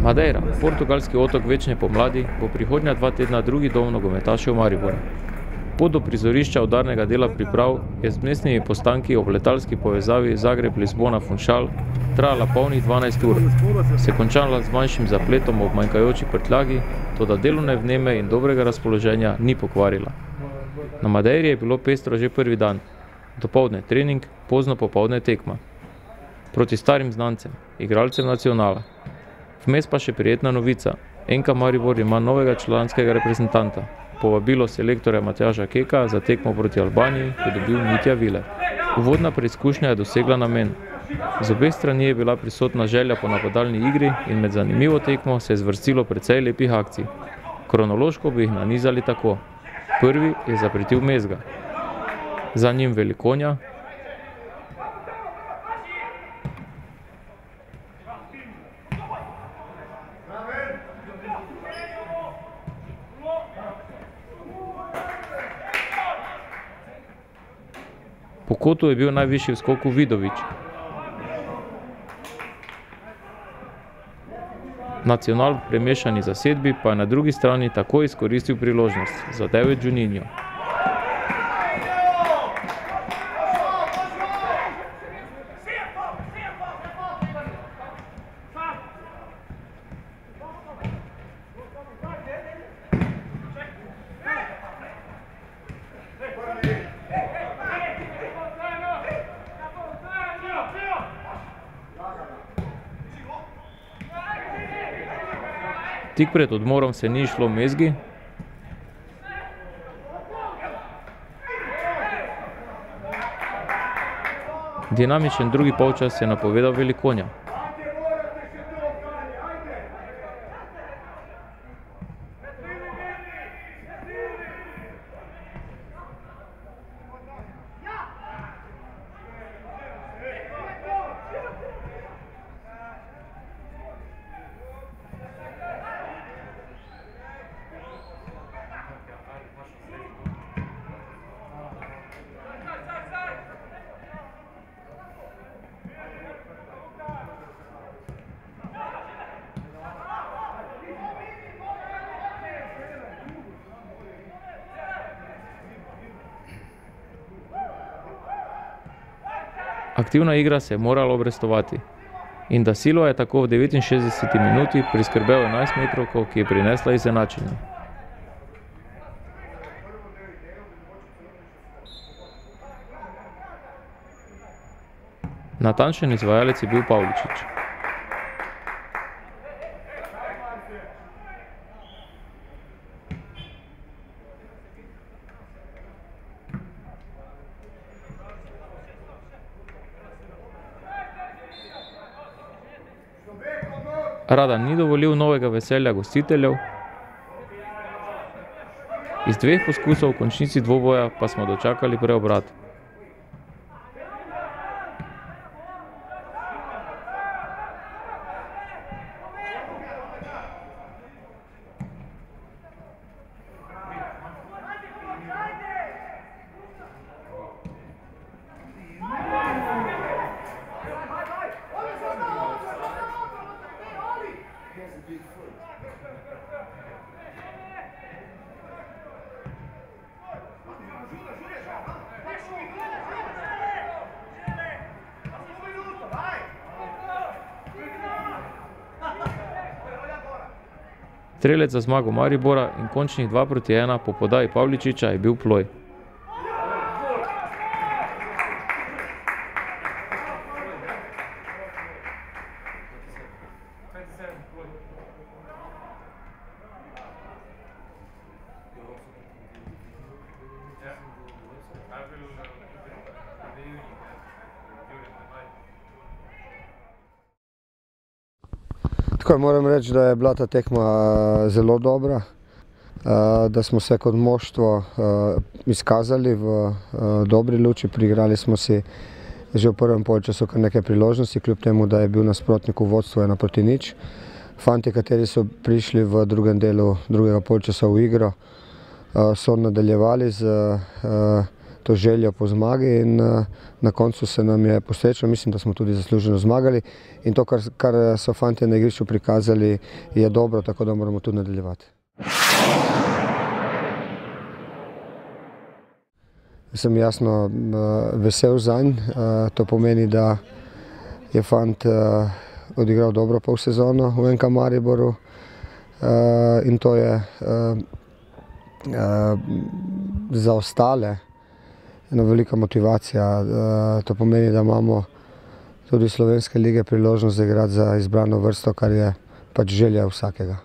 Madeira, portugalski otok večne pomladi, bo prihodnja 2 tedna drugi dom nogometašev Maribora. Pot do prizorišča udarnega dela priprav je z mestnimi postanki ob letalski povezavi Zagreb-Lizbona-Funchal trajala polnih 12 ur, se končala z manjšim zapletom ob manjkajoči prtljagi, toda delovne vneme in dobrega razpoloženja ni pokvarila. Na Madeiri je bilo pestro že prvi dan, dopoldne trening, pozno popoldne tekma. Proti starim znancem, igralcem nacionala. Vmes pa še prijetna novica. NK Maribor ima novega članskega reprezentanta. Povabilo selektorja Matjaža Keka za tekmo proti Albaniji je dobil Mitja Viler. Uvodna preizkušnja je dosegla namen. Z obeh strani je bila prisotna želja po napadalni igri in med zanimivo tekmo se je zvrstilo precej lepih akcij. Kronološko bi jih nanizali tako. Prvi je zapretil Mezga. Za njim Velikonja, po kotu je bil najvišji v skoku Vidović. Nacional v premešani zasedbi pa je na drugi strani takoj izkoristil priložnost, zadel je Juninho. Tik pred odmorom se ni išlo Mezgi. Dinamičen drugi polčas je napovedal Velikonja. Aktivna igra se je morala obrestovati in Da Silva je tako v 69. minuti priskrbel 11-metrovko, ki je prinesla izenačenje. Natančen izvajalec je bil Pavličič. Radan ni dovolil novega veselja gostiteljev. Iz 2 poskusov v končnici dvoboja pa smo dočakali preobrat. Strelec za zmago Maribora in končnih 2:1 po podaji Pavličiča je bil Ploj. Tako moram reči, da je bila ta tekma zelo dobra, da smo se kot moštvo izkazali v dobri luči, priigrali smo si že v prvem polčasu kar nekaj priložnosti, kljub temu, da je bil nasprotnik v vodstvu 1:0. Fantje, kateri so prišli v drugem delu drugega polčasa v igro, so nadaljevali z to željo po zmagi in na koncu se nam je posrečilo, mislim, da smo tudi zasluženo zmagali in to, kar so fantje na igrišču prikazali, je dobro, tako da moramo tudi nadaljevati. Sem jasno vesel zanj, to pomeni, da je fant odigral dobro polsezono v NK Mariboru in to je za ostale ena velika motivacija. To pomeni, da imamo tudi slovenske lige priložnost igrati za izbrano vrsto, kar je pač želja vsakega.